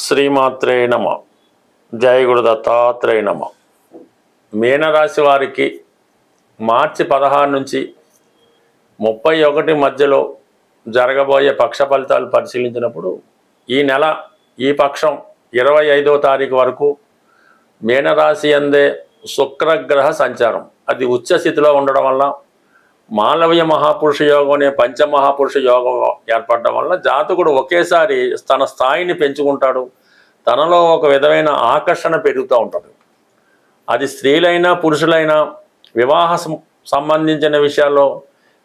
శ్రీమాత్రే నమ. జయ గురు దత్తాత్రేయ నమ. మీనరాశి వారికి మార్చి 16 నుంచి 31 మధ్యలో జరగబోయే పక్ష ఫలితాలు పరిశీలించినప్పుడు ఈ నెల ఈ పక్షం 25వ తారీఖు వరకు మీనరాశి అందే శుక్రగ్రహ సంచారం అది ఉచ్చ స్థితిలో ఉండడం వల్ల మాలవీయ మహాపురుష యోగం అనే పంచమహాపురుష యోగం ఏర్పడడం వల్ల జాతకుడు ఒకేసారి తన స్థాయిని పెంచుకుంటాడు. తనలో ఒక విధమైన ఆకర్షణ పెరుగుతూ ఉంటుంది. అది స్త్రీలైనా పురుషులైనా వివాహ సంబంధించిన విషయాల్లో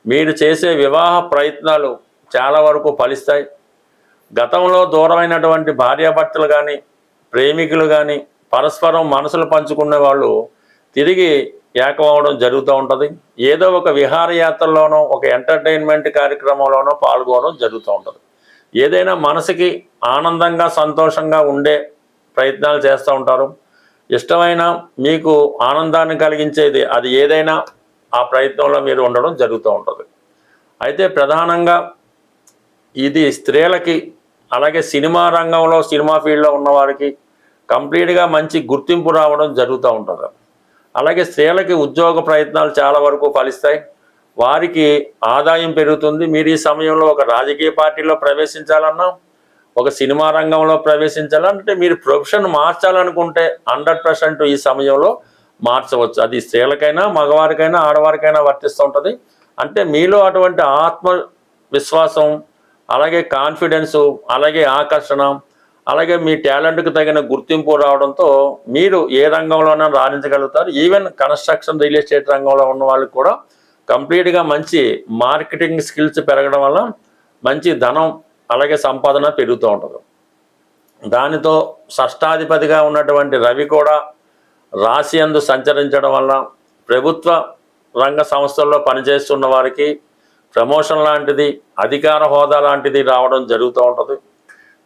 మీరు చేసే వివాహ ప్రయత్నాలు చాలా వరకు ఫలిస్తాయి. గతంలో దూరమైనటువంటి భార్యాభర్తలు కానీ ప్రేమికులు కానీ పరస్పరం మనసులు పంచుకునే వాళ్ళు తిరిగి ఏకమవడం జరుగుతూ ఉంటుంది. ఏదో ఒక విహారయాత్రలోనో ఒక ఎంటర్టైన్మెంట్ కార్యక్రమంలోనో పాల్గొనడం జరుగుతూ ఉంటుంది. ఏదైనా మనసుకి ఆనందంగా సంతోషంగా ఉండే ప్రయత్నాలు చేస్తూ ఉంటారు. ఇష్టమైన మీకు ఆనందాన్ని కలిగించేది అది ఏదైనా ఆ ప్రయత్నంలో మీరు ఉండడం జరుగుతూ ఉంటుంది. అయితే ప్రధానంగా ఇది స్త్రీలకి అలాగే సినిమా రంగంలో సినిమా ఫీల్డ్లో ఉన్నవారికి కంప్లీట్గా మంచి గుర్తింపు రావడం జరుగుతూ ఉంటుంది. అలాగే స్త్రీలకి ఉద్యోగ ప్రయత్నాలు చాలా వరకు ఫలిస్తాయి. వారికి ఆదాయం పెరుగుతుంది. మీరు ఈ సమయంలో ఒక రాజకీయ పార్టీలో ప్రవేశించాలన్నా ఒక సినిమా రంగంలో ప్రవేశించాలంటే మీరు ప్రొఫెషన్ మార్చాలనుకుంటే 100% ఈ సమయంలో మార్చవచ్చు. అది స్త్రీలకైనా మగవారికైనా ఆడవారికైనా వర్తిస్తూ ఉంటుంది. అంటే మీలో అటువంటి ఆత్మవిశ్వాసం అలాగే కాన్ఫిడెన్సు అలాగే ఆకర్షణ అలాగే మీ టాలెంట్కి తగిన గుర్తింపు రావడంతో మీరు ఏ రంగంలోనైనా రాణించగలుగుతారు. ఈవెన్ కన్స్ట్రక్షన్ రియల్ ఎస్టేట్ రంగంలో ఉన్న వాళ్ళకి కూడా కంప్లీట్గా మంచి మార్కెటింగ్ స్కిల్స్ పెరగడం వల్ల మంచి ధనం అలాగే సంపాదన పెరుగుతూ ఉంటుంది. దానితో షష్టాధిపతిగా ఉన్నటువంటి రవి కూడా రాశి యందు సంచరించడం వల్ల ప్రభుత్వ రంగ సంస్థల్లో పనిచేస్తున్న వారికి ప్రమోషన్ లాంటిది అధికార హోదా లాంటిది రావడం జరుగుతూ ఉంటుంది.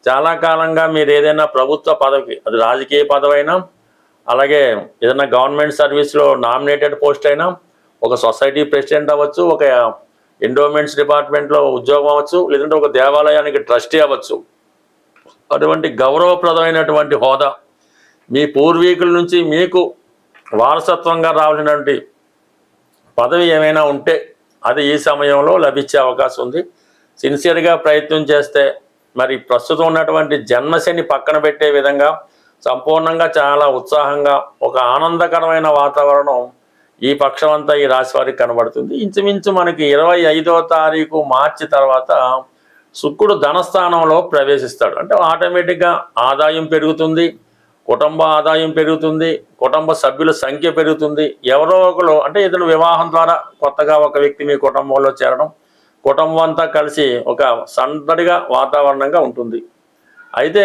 చాలా కాలంగా మీరు ఏదైనా ప్రభుత్వ పదవికి అది రాజకీయ పదవైనా అలాగే ఏదైనా గవర్నమెంట్ సర్వీస్లో నామినేటెడ్ పోస్ట్ అయినా ఒక సొసైటీ ప్రెసిడెంట్ అవ్వచ్చు, ఒక ఎండోమెంట్స్ డిపార్ట్మెంట్లో ఉద్యోగం అవ్వచ్చు, లేదంటే ఒక దేవాలయానికి ట్రస్టీ అవ్వచ్చు. అటువంటి గౌరవప్రదమైనటువంటి హోదా మీ పూర్వీకుల నుంచి మీకు వారసత్వంగా రావాల్సినటువంటి పదవి ఏమైనా ఉంటే అది ఈ సమయంలో లభించే అవకాశం ఉంది. సిన్సియర్గా ప్రయత్నం చేస్తే మరి ప్రస్తుతం ఉన్నటువంటి జన్మశని పక్కన పెట్టే విధంగా సంపూర్ణంగా చాలా ఉత్సాహంగా ఒక ఆనందకరమైన వాతావరణం ఈ పక్షం అంతా ఈ రాశి వారికి కనబడుతుంది. ఇంచుమించు మనకి 25వ తారీఖు మార్చి తర్వాత శుక్రుడు ధనస్థానంలో ప్రవేశిస్తాడు. అంటే ఆటోమేటిక్గా ఆదాయం పెరుగుతుంది, కుటుంబ ఆదాయం పెరుగుతుంది, కుటుంబ సభ్యుల సంఖ్య పెరుగుతుంది. ఎవరో ఒకరు అంటే ఏదైనా వివాహం ద్వారా కొత్తగా ఒక వ్యక్తి మీ కుటుంబంలో చేరడం, కుటుంబం అంతా కలిసి ఒక సందడిగా వాతావరణంగా ఉంటుంది. అయితే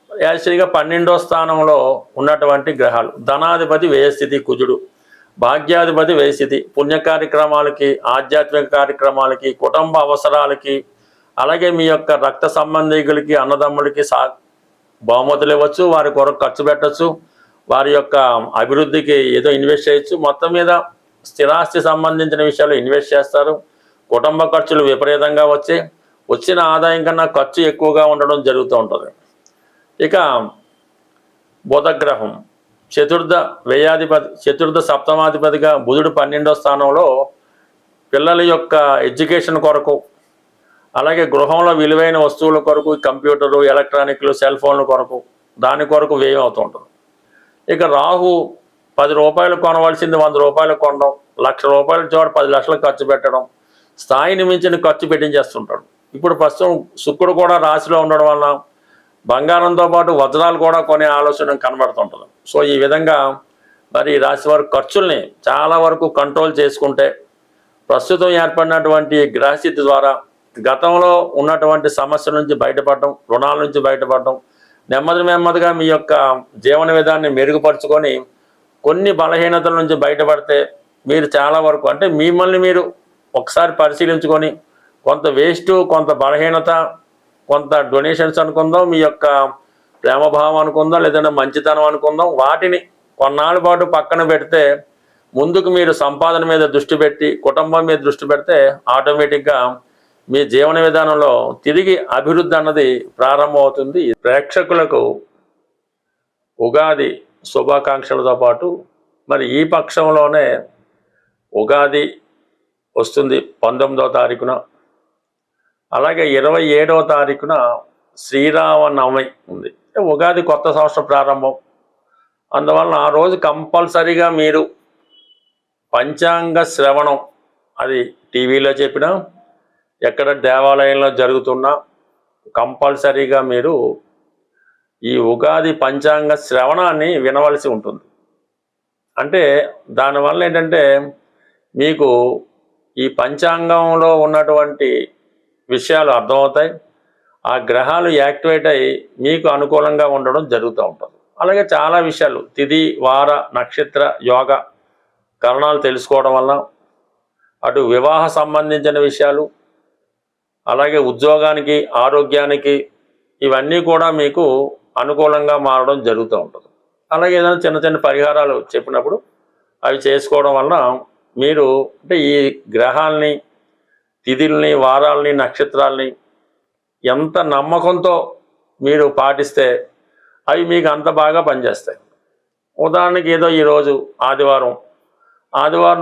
యాక్చువల్గా 12వ స్థానంలో ఉన్నటువంటి గ్రహాలు ధనాధిపతి వ్యయస్థితి కుజుడు, భాగ్యాధిపతి వ్యయస్థితి పుణ్య కార్యక్రమాలకి ఆధ్యాత్మిక కార్యక్రమాలకి కుటుంబ అవసరాలకి అలాగే మీ యొక్క రక్త సంబంధికులకి అన్నదమ్ములకి బహుమతులు ఇవ్వచ్చు, వారి కొరకు ఖర్చు పెట్టచ్చు, వారి యొక్క అభివృద్ధికి ఏదో ఇన్వెస్ట్ చేయొచ్చు. మొత్తం మీద స్థిరాస్తి సంబంధించిన విషయాలు ఇన్వెస్ట్ చేస్తారు. కుటుంబ ఖర్చులు విపరీతంగా వచ్చిన ఆదాయం కన్నా ఖర్చు ఎక్కువగా ఉండడం జరుగుతూ ఉంటుంది. ఇక బుధగ్రహం చతుర్థ సప్తమాధిపతిగా బుధుడు 12వ స్థానంలో పిల్లల యొక్క ఎడ్యుకేషన్ కొరకు అలాగే గృహంలో విలువైన వస్తువుల కొరకు కంప్యూటరు ఎలక్ట్రానిక్లు సెల్ ఫోన్ల కొరకు దాని కొరకు వ్యయం అవుతూ ఉంటుంది. ఇక రాహు 10 రూపాయలు కొనవలసింది 100 రూపాయలు కొనడం, 1,00,000 రూపాయల చోట 10 లక్షలు ఖర్చు పెట్టడం, స్థాయిని మించిన ఖర్చు పెట్టించేస్తుంటాడు. ఇప్పుడు ప్రస్తుతం శుక్రుడు కూడా రాశిలో ఉండడం వల్ల బంగారంతో పాటు వజ్రాలు కూడా కొనే ఆలోచన కనబడుతుంటుంది. సో ఈ విధంగా మరి రాశి వారి ఖర్చుల్ని చాలా వరకు కంట్రోల్ చేసుకుంటే ప్రస్తుతం ఏర్పడినటువంటి గ్రహస్థితి ద్వారా గతంలో ఉన్నటువంటి సమస్యల నుంచి బయటపడడం, రుణాల నుంచి బయటపడడం, నెమ్మదిగా మీ యొక్క జీవన విధాన్ని మెరుగుపరుచుకొని కొన్ని బలహీనతల నుంచి బయటపడితే మీరు చాలా వరకు అంటే మిమ్మల్ని మీరు ఒకసారి పరిశీలించుకొని కొంత వేస్ట్ కొంత బలహీనత కొంత డొనేషన్స్ అనుకుందాం, మీ యొక్క ప్రేమభావం అనుకుందాం, లేదంటే మంచితనం అనుకుందాం, వాటిని కొన్నాళ్ళ పాటు పక్కన పెడితే ముందుకు మీరు సంపాదన మీద దృష్టి పెట్టి కుటుంబం మీద దృష్టి పెడితే ఆటోమేటిక్గా మీ జీవన విధానంలో తిరిగి అభివృద్ధి అన్నది ప్రారంభమవుతుంది. ప్రేక్షకులకు ఉగాది శుభాకాంక్షలతో పాటు మరి ఈ పక్షంలోనే ఉగాది వస్తుంది 19వ తారీఖున, అలాగే 27వ తారీఖున శ్రీరామనవమి ఉంది. ఉగాది కొత్త సంవత్సరం ప్రారంభం. అందువలన ఆ రోజు కంపల్సరీగా మీరు పంచాంగ శ్రవణం, అది టీవీలో చెప్పినా ఎక్కడ దేవాలయంలో జరుగుతున్నా కంపల్సరీగా మీరు ఈ ఉగాది పంచాంగ శ్రవణాన్ని వినవలసి ఉంటుంది. అంటే దానివల్ల ఏంటంటే మీకు ఈ పంచాంగంలో ఉన్నటువంటి విషయాలు అర్థమవుతాయి. ఆ గ్రహాలు యాక్టివేట్ అయ్యి మీకు అనుకూలంగా ఉండడం జరుగుతూ ఉంటుంది. అలాగే చాలా విషయాలు తిథి వార నక్షత్ర యోగ కరణాలు తెలుసుకోవడం వల్ల అటు వివాహ సంబంధించిన విషయాలు, అలాగే ఉద్యోగానికి ఆరోగ్యానికి ఇవన్నీ కూడా మీకు అనుకూలంగా మారడం జరుగుతూ ఉంటుంది. అలాగే ఏదైనా చిన్న చిన్న పరిహారాలు చెప్పినప్పుడు అవి చేసుకోవడం వల్ల మీరు అంటే ఈ గ్రహాలని తిథుల్ని వారాలని నక్షత్రాలని ఎంత నమ్మకంతో మీరు పాటిస్తే అవి మీకు అంత బాగా పనిచేస్తాయి. ఉదాహరణకి ఏదో ఈరోజు ఆదివారం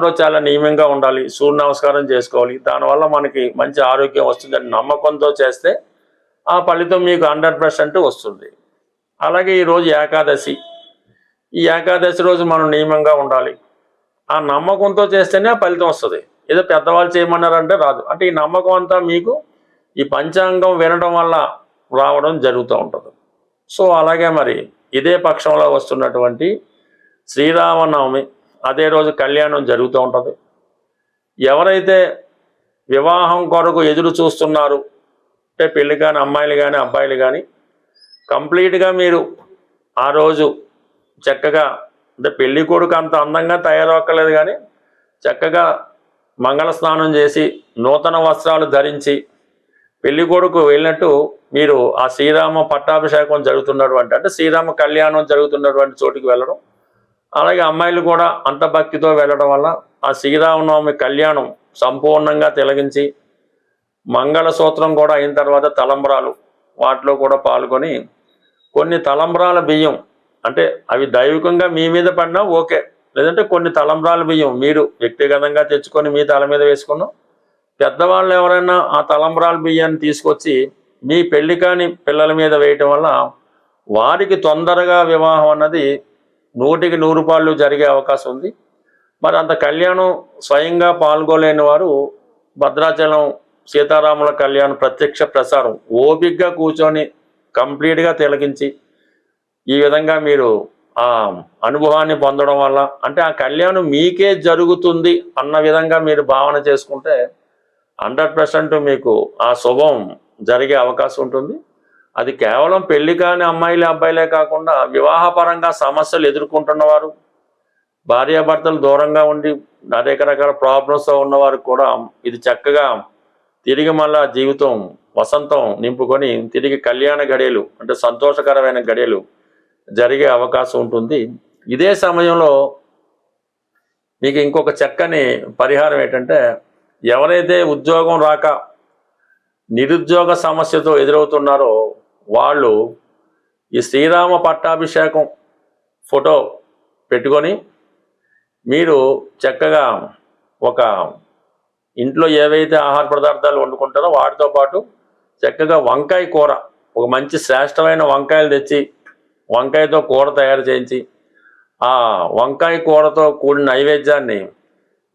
రోజు చాలా నియమంగా ఉండాలి, సూర్య నమస్కారం చేసుకోవాలి, దానివల్ల మనకి మంచి ఆరోగ్యం వస్తుందని నమ్మకంతో చేస్తే ఆ ఫలితం మీకు 100% వస్తుంది. అలాగే ఈరోజు ఏకాదశి, ఈ ఏకాదశి రోజు మనం నియమంగా ఉండాలి, ఆ నమ్మకంతో చేస్తేనే ఆ ఫలితం వస్తుంది. ఏదో పెద్దవాళ్ళు చేయమన్నారంటే రాదు. అంటే ఈ నమ్మకం అంతా మీకు ఈ పంచాంగం వినడం వల్ల రావడం జరుగుతూ ఉంటుంది. సో అలాగే మరి ఇదే పక్షంలో వస్తున్నటువంటి శ్రీరామనవమి, అదే రోజు కళ్యాణం జరుగుతూ ఉంటుంది. ఎవరైతే వివాహం కొరకు ఎదురు చూస్తున్నారు అంటే పెళ్ళి కానీ అమ్మాయిలు కానీ అబ్బాయిలు కానీ కంప్లీట్గా మీరు ఆ రోజు చక్కగా అంటే పెళ్ళి కొడుకు అంత అందంగా తయారవక్కర్లేదు కానీ చక్కగా మంగళ స్నానం చేసి నూతన వస్త్రాలు ధరించి పెళ్లి కొడుకు వెళ్ళినట్టు మీరు ఆ శ్రీరామ పట్టాభిషేకం జరుగుతున్నటువంటి అంటే శ్రీరామ కళ్యాణం జరుగుతున్నటువంటి చోటుకి వెళ్ళడం, అలాగే అమ్మాయిలు కూడా అంత భక్తితో వెళ్ళడం వల్ల ఆ శ్రీరామనవమి కళ్యాణం సంపూర్ణంగా తిలగించి మంగళసూత్రం కూడా అయిన తర్వాత తలంబ్రాలు వాటిలో కూడా పాల్గొని కొన్ని తలంబ్రాల బియ్యం అంటే అవి దైవికంగా మీ మీద పడినా ఓకే, లేదంటే కొన్ని తలంబ్రాల బియ్యం మీరు వ్యక్తిగతంగా తెచ్చుకొని మీ తల మీద వేసుకున్నాం. పెద్దవాళ్ళు ఎవరైనా ఆ తలంబ్రాల బియ్యాన్ని తీసుకొచ్చి మీ పెళ్లి కాని పిల్లల మీద వేయటం వల్ల వారికి తొందరగా వివాహం అన్నది 100కి 100 జరిగే అవకాశం ఉంది. మరి అంత కళ్యాణం స్వయంగా పాల్గొలేని వారు భద్రాచలం సీతారాముల కళ్యాణం ప్రత్యక్ష ప్రసారం ఓపికగా కూర్చొని కంప్లీట్గా తిలకించి ఈ విధంగా మీరు ఆ అనుభవాన్ని పొందడం వల్ల అంటే ఆ కళ్యాణం మీకే జరుగుతుంది అన్న విధంగా మీరు భావన చేసుకుంటే 100% మీకు ఆ శుభం జరిగే అవకాశం ఉంటుంది. అది కేవలం పెళ్లి కాని అమ్మాయిలే అబ్బాయిలే కాకుండా వివాహపరంగా సమస్యలు ఎదుర్కొంటున్నవారు, భార్యాభర్తలు దూరంగా ఉండి అనేక రకాల ప్రాబ్లమ్స్తో ఉన్నవారు కూడా ఇది చక్కగా తిరిగి మళ్ళా జీవితం వసంతం నింపుకొని తిరిగి కళ్యాణ గడియలు అంటే సంతోషకరమైన గడియలు జరిగే అవకాశం ఉంటుంది. ఇదే సమయంలో మీకు ఇంకొక చక్కని పరిహారం ఏంటంటే ఎవరైతే ఉద్యోగం రాక నిరుద్యోగ సమస్యతో ఎదురవుతున్నారో వాళ్ళు ఈ శ్రీరామ పట్టాభిషేకం ఫోటో పెట్టుకొని మీరు చక్కగా ఒక ఇంట్లో ఏవైతే ఆహార పదార్థాలు వండుకుంటారో వాటితో పాటు చక్కగా వంకాయ కూర, ఒక మంచి శ్రేష్టమైన వంకాయలు తెచ్చి వంకాయతో కూర తయారు చేయించి ఆ వంకాయ కూరతో కూడిన నైవేద్యాన్ని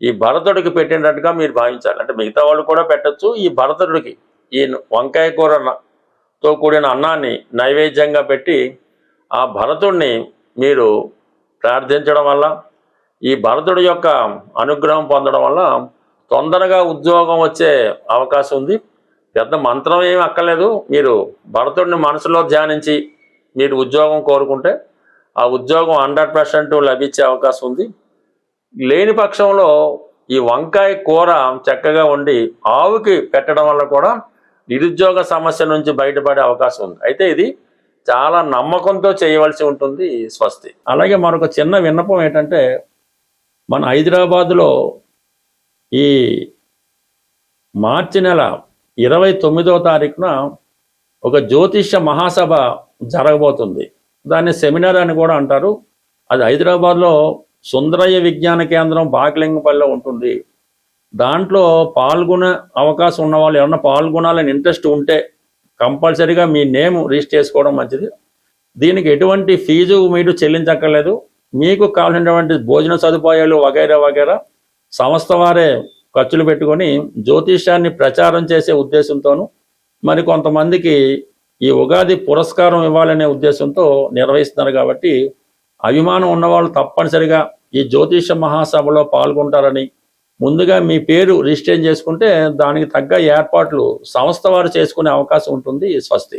ఈ భరతుడికి పెట్టినట్టుగా మీరు భావించాలి. అంటే మిగతా వాళ్ళు కూడా పెట్టచ్చు, ఈ భరతుడికి ఈ వంకాయ కూరతో కూడిన అన్నాన్ని నైవేద్యంగా పెట్టి ఆ భరతుడిని మీరు ప్రార్థించడం వల్ల ఈ భరతుడి యొక్క అనుగ్రహం పొందడం వల్ల తొందరగా ఉద్యోగం వచ్చే అవకాశం ఉంది. పెద్ద మంత్రం ఏమి అక్కర్లేదు, మీరు భరతుడిని మనసులో ధ్యానించి మీరు ఉద్యోగం కోరుకుంటే ఆ ఉద్యోగం 100% లభించే అవకాశం ఉంది. లేని పక్షంలో ఈ వంకాయ కూర చక్కగా వండి ఆవుకి పెట్టడం వల్ల కూడా నిరుద్యోగ సమస్య నుంచి బయటపడే అవకాశం ఉంది. అయితే ఇది చాలా నమ్మకంతో చేయవలసి ఉంటుంది. స్వస్తి. అలాగే మరొక చిన్న విన్నపం ఏంటంటే మన హైదరాబాదులో ఈ మార్చి నెల 29వ తారీఖున ఒక జ్యోతిష్య మహాసభ జరగబోతుంది. దాన్ని సెమినార్ అని కూడా అంటారు. అది హైదరాబాద్లో సుందరయ్య విజ్ఞాన కేంద్రం బాగలింగపల్లిలో ఉంటుంది. దాంట్లో పాల్గొనే అవకాశం ఉన్న వాళ్ళు ఎవరన్నా పాల్గొనాలని ఇంట్రెస్ట్ ఉంటే కంపల్సరీగా మీ నేమ్ రిజిస్టర్ చేసుకోవడం మంచిది. దీనికి ఎటువంటి ఫీజు మీరు చెల్లించక్కర్లేదు. మీకు కావాల్సినటువంటి భోజన సదుపాయాలు వగైరా వగైరా సంస్థ వారే ఖర్చులు పెట్టుకొని జ్యోతిష్యాన్ని ప్రచారం చేసే ఉద్దేశంతోనూ మరి కొంతమందికి ఈ ఉగాది పురస్కారం ఇవ్వాలనే ఉద్దేశంతో నిర్వహిస్తున్నారు. కాబట్టి అభిమానం ఉన్నవాళ్ళు తప్పనిసరిగా ఈ జ్యోతిష మహాసభలో పాల్గొంటారని ముందుగా మీ పేరు రిజిస్టర్ చేసుకుంటే దానికి తగ్గ ఏర్పాట్లు సంస్థ వారు చేసుకునే అవకాశం ఉంటుంది. స్వస్తి.